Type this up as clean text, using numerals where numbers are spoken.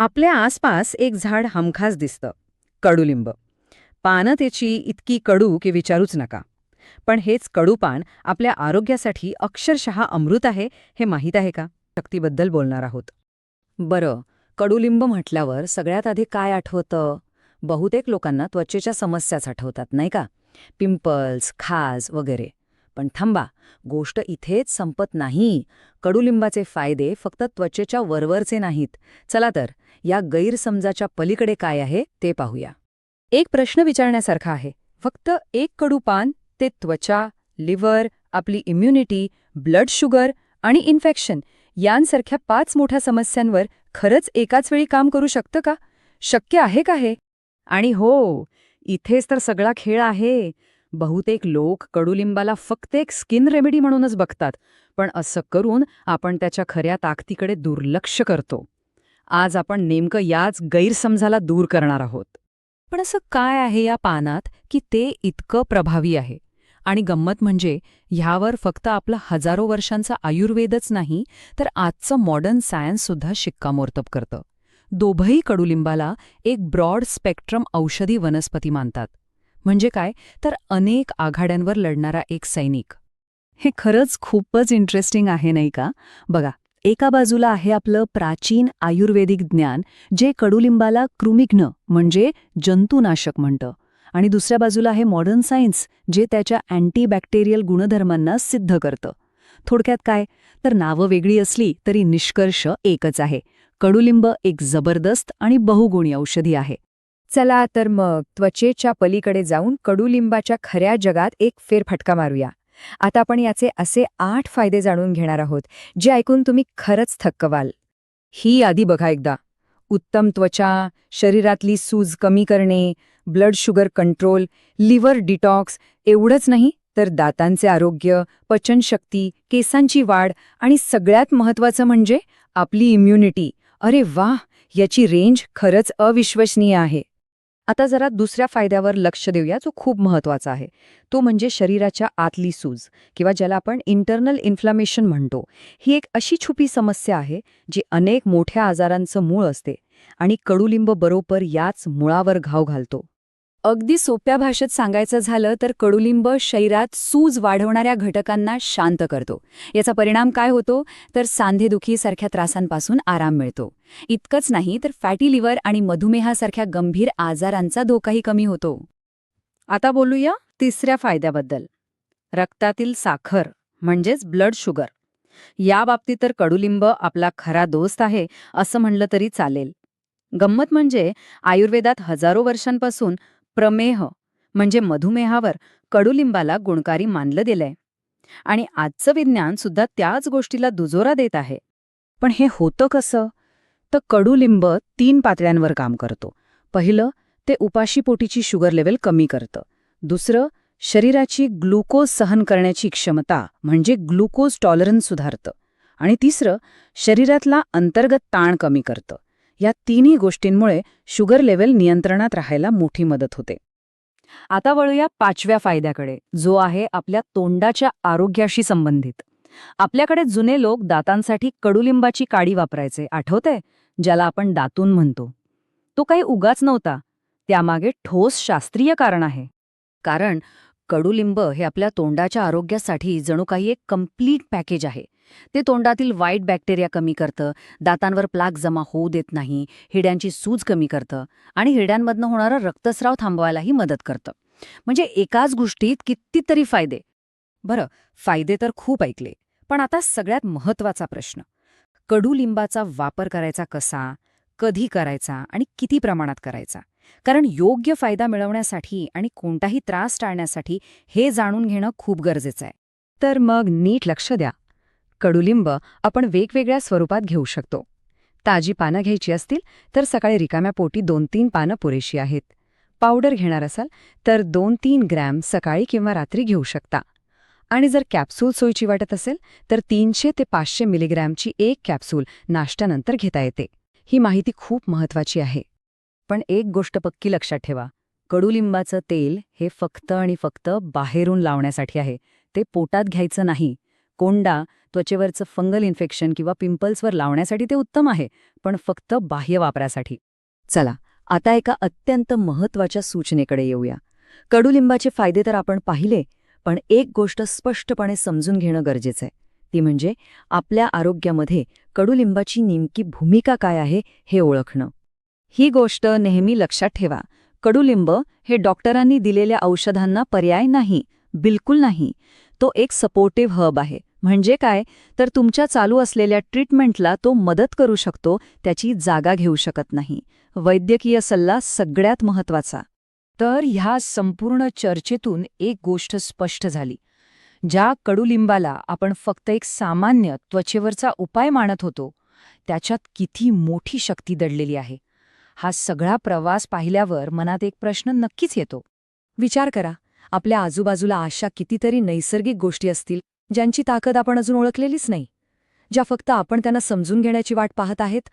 आपल्या आसपास एक झाड हमखास दिसतं, कडुलिंब. पानं त्याची इतकी कडू की विचारूच नका. पण हेच कडू पान आपल्या आरोग्यासाठी अक्षरशः अमृत आहे, हे माहीत आहे का? शक्तीबद्दल बोलणार आहोत. बरं, कडुलिंब म्हटल्यावर सगळ्यात आधी काय आठवतं? बहुतेक लोकांना त्वचेच्या समस्याच आठवतात, नाही का? पिंपल्स, खाज वगैरे. पण थांबा, गोष्ट इथेच संपत नाही. कडुलिंबाचे फायदे फक्त त्वचेच्या वरवरचे नाहीत. चला तर, या गैरसमजाच्या पलीकडे काय आहे ते पाहूया. एक प्रश्न विचारण्यासारखा आहे. फक्त एक कडू पान ते त्वचा, लिव्हर, आपली इम्युनिटी, ब्लड शुगर आणि इन्फेक्शन यांसारख्या 5 मोठ्या समस्यांवर खरंच एकाच वेळी काम करू शकतं का? शक्य आहे का हे? आणि हो, इथेच तर सगळा खेळ आहे. बहुतेक लोक कडुलिंबाला फक्त एक स्किन रेमेडी म्हणूनच बघतात, पण असं करून आपण त्याच्या खऱ्या ताकदीकडे दुर्लक्ष करतो. आज आपण नेमकं याच गैरसमजाला दूर करणार आहोत. पण असं काय आहे या पानात की ते इतकं प्रभावी आहे? आणि गंमत म्हणजे ह्यावर फक्त आपलं हजारो वर्षांचा आयुर्वेदच नाही, तर आजचं मॉडर्न सायन्ससुद्धा शिक्कामोर्तब करतं. दोघंही कडुलिंबाला एक ब्रॉड स्पेक्ट्रम औषधी वनस्पती मानतात. म्हणजे काय, तर अनेक आघाड्यांवर लढणारा एक सैनिक. हे खरंच खूपच इंटरेस्टिंग आहे, नाही का? बघा, एका बाजूला आहे आपलं प्राचीन आयुर्वेदिक ज्ञान, जे कडुलिंबाला कृमिघ्न म्हणजे जंतुनाशक म्हणतं, आणि दुसऱ्या बाजूला आहे मॉडर्न सायन्स, जे त्याच्या अँटीबॅक्टेरियल गुणधर्मांना सिद्ध करतं. थोडक्यात काय, तर नावं वेगळी असली तरी निष्कर्ष एकच आहे: कडुलिंब एक जबरदस्त आणि बहुगुणी औषधी आहे. चला तर मग त्वचेच्या पलीकडे जाऊन कडुलिंबाच्या खऱ्या जगात एक फेरफटका मारूया. आता आपण याचे असे 8 फायदे जाणून घेणार आहोत, जे ऐकून तुम्ही खरंच थक्क व्हाल. ही यादी बघा एकदा. उत्तम त्वचा, शरीरातली सूज कमी करणे, blood sugar control, liver detox, एवढंच नाही तर दातांचे आरोग्य, पचनशक्ती, केसांची वाढ आणि सगळ्यात महत्त्वाचं म्हणजे आपली इम्युनिटी. अरे वाह! याची रेंज खरंच अविश्वसनीय आहे. आता जरा दुसऱ्या फायद्यावर लक्ष देऊया, जो खूप महत्त्वाचा आहे. तो म्हणजे शरीराच्या आतली सूज, किंवा ज्याला आपण इंटरनल इन्फ्लामेशन म्हणतो. ही एक अशी छुपी समस्या आहे जी अनेक मोठ्या आजारांचं मूळ असते, आणि कडुलिंब बरोबर याच मुळावर घाव घालतो. अगदी सोप्या भाषेत सांगायचं झालं तर कडुलिंब शरीरात सूज वाढवणाऱ्या घटकांना शांत करतो. याचा परिणाम काय होतो, तर सांधेदुखीसारख्या त्रासांपासून आराम मिळतो. इतकंच नाही तर फॅटी लिव्हर आणि मधुमेहासारख्या गंभीर आजारांचा धोकाही कमी होतो. आता बोलूया तिसऱ्या फायद्याबद्दल. रक्तातील साखर म्हणजेच ब्लड शुगर. या बाबतीत तर कडुलिंब आपला खरा दोस्त आहे असं म्हणलं तरी चालेल. गंमत म्हणजे आयुर्वेदात हजारो वर्षांपासून प्रमेह म्हणजे मधुमेहावर कडुलिंबाला गुणकारी मानलं गेलंय. आणि आजचं विज्ञान सुद्धा त्याच गोष्टीला दुजोरा देत आहे. पण हे होतं कसं? तर कडुलिंब 3 पातळ्यांवर काम करतो. पहिलं, ते उपाशीपोटीची शुगर लेव्हल कमी करतं. दुसरं, शरीराची ग्लुकोज सहन करण्याची क्षमता म्हणजे ग्लुकोज टॉलरन्स सुधारतं. आणि तिसरं, शरीरातला अंतर्गत ताण कमी करतं. या तिन्ही गोष्टींमुळे शुगर लेव्हल नियंत्रणात राहायला मोठी मदत होते. आता वळूया 5व्या फायद्याकडे, जो आहे आपल्या तोंडाच्या आरोग्याशी संबंधित. आपल्याकडे जुने लोक दातांसाठी कडुलिंबाची काडी वापरायचे, आठवतंय? ज्याला आपण दातून म्हणतो. तो काही उगाच नव्हता. त्यामागे ठोस शास्त्रीय कारण आहे. कारण कडुलिंब हे आपल्या तोंडाच्या आरोग्यासाठी जणू काही एक कम्प्लीट पॅकेज आहे. ते तोंडातील वाईट बॅक्टेरिया कमी करतं, दातांवर प्लाक जमा होऊ देत नाही, हिड्यांची सूज कमी करतं आणि हिड्यांमधनं होणारा रक्तस्राव थांबवायलाही मदत करतं. म्हणजे एकाच गोष्टीत कितीतरी फायदे. बरं, फायदे तर खूप ऐकले, पण आता सगळ्यात महत्त्वाचा प्रश्न: कडुलिंबाचा वापर करायचा कसा, कधी करायचा आणि किती प्रमाणात करायचा? कारण योग्य फायदा मिळवण्यासाठी आणि कोणताही त्रास टाळण्यासाठी हे जाणून घेणं खूप गरजेचं आहे. तर मग नीट लक्ष द्या. कडुलिंब आपण वेगवेगळ्या स्वरूपात घेऊ शकतो. ताजी पानं घ्यायची असतील तर सकाळी रिकाम्या पोटी 2-3 पानं पुरेशी आहेत. पावडर घेणार असाल तर 2-3 ग्रॅम सकाळी किंवा रात्री घेऊ शकता. आणि जर कॅप्सूल सोयीची वाटत असेल तर 300 ते 500 मिलीग्रॅमची एक कॅप्सूल नाश्त्यानंतर घेता येते. ही माहिती खूप महत्त्वाची आहे. पण एक गोष्ट पक्की लक्षात ठेवा: कडुलिंबाचं तेल हे फक्त आणि फक्त बाहेरून लावण्यासाठी आहे. ते पोटात घ्यायचं नाही. कोंडा त्वचेवरचं फंगल इन्फेक्शन किंवा पिंपल्सवर लावण्यासाठी ते उत्तम आहे, पण फक्त बाह्य वापरासाठी. चला, आता एका अत्यंत महत्त्वाच्या सूचनेकडे येऊया. कडुलिंबाचे फायदे तर आपण पाहिले, पण एक गोष्ट स्पष्टपणे समजून घेणं गरजेचं आहे. ती म्हणजे आपल्या आरोग्यामध्ये कडुलिंबाची नेमकी भूमिका काय आहे हे ओळखणं. ही गोष्ट नेहमी लक्षात ठेवा. कडुलिंब हे डॉक्टरांनी दिलेल्या औषधांना पर्याय नाही, बिलकुल नाही. तो एक सपोर्टिव्ह हब आहे. म्हणजे काय, तर तुमच्या चालू असलेल्या ट्रीटमेंटला तो मदत करू शकतो, त्याची जागा घेऊ शकत नाही. वैद्यकीय सल्ला सगळ्यात महत्त्वाचा. तर ह्या संपूर्ण चर्चेतून एक गोष्ट स्पष्ट झाली. ज्या कडुलिंबाला आपण फक्त एक सामान्य त्वचेवरचा उपाय मानत होतो, त्याच्यात किती मोठी शक्ती दडलेली आहे. हा सगळा प्रवास पाहिल्यावर मनात एक प्रश्न नक्कीच येतो. विचार करा, आपल्या आजूबाजूला अशा कितीतरी नैसर्गिक गोष्टी असतील ज्यांची ताकद आपण अजून ओळखलेलीच नाही, ज्या फक्त आपण त्यांना समजून घेण्याची वाट पाहत आहेत.